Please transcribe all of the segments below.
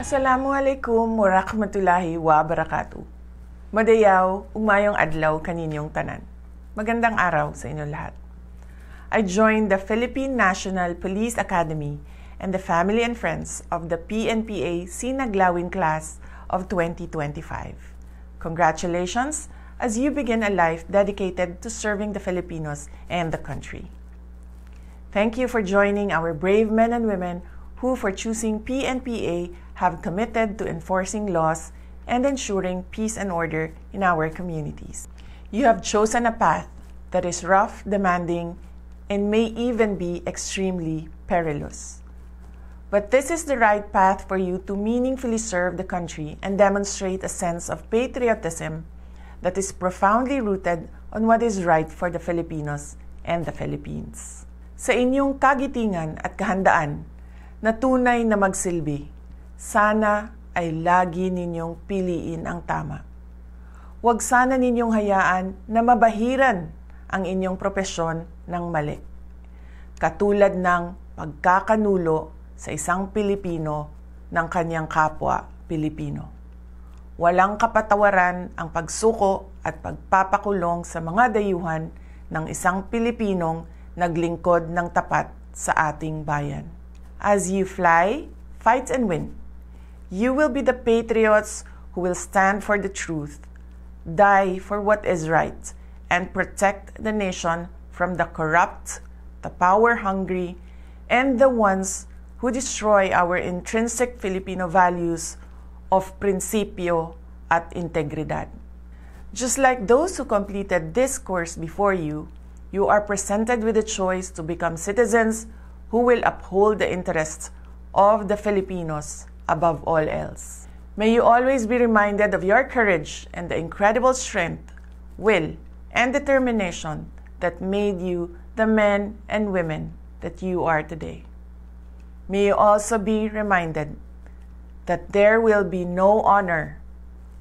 Assalamualaikum warahmatullahi wabarakatuh. Madayaw, ugmayong adlaw kaninyong tanan. Magandang araw sa inyo lahat. I joined the Philippine National Police Academy and the family and friends of the PNPA Sinaglawin class of 2025. Congratulations as you begin a life dedicated to serving the Filipinos and the country. Thank you for joining our brave men and women who, for choosing PNPA, have committed to enforcing laws and ensuring peace and order in our communities. You have chosen a path that is rough, demanding, and may even be extremely perilous. But this is the right path for you to meaningfully serve the country and demonstrate a sense of patriotism that is profoundly rooted on what is right for the Filipinos and the Philippines. Sa inyong kagitingan at kahandaan na tunay na magsilbi, sana ay lagi ninyong piliin ang tama. Huwag sana ninyong hayaan na mabahiran ang inyong propesyon ng mali. Katulad ng pagkakanulo sa isang Pilipino ng kanyang kapwa Pilipino. Walang kapatawaran ang pagsuko at pagpapakulong sa mga dayuhan ng isang Pilipinong naglingkod ng tapat sa ating bayan. As you fly, fight and win, you will be the patriots who will stand for the truth, die for what is right, and protect the nation from the corrupt, the power-hungry, and the ones who destroy our intrinsic Filipino values of prinsipyo at integridad. Just like those who completed this course before you, you are presented with a choice to become citizens who will uphold the interests of the Filipinos above all else. May you always be reminded of your courage and the incredible strength, will, and determination that made you the men and women that you are today. May you also be reminded that there will be no honor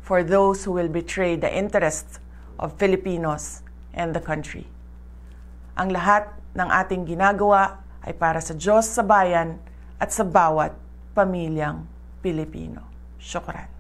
for those who will betray the interests of Filipinos and the country. Ang lahat ng ating ginagawa ay para sa Diyos, sa bayan, at sa bawat pamilyang Pilipino. Syukran.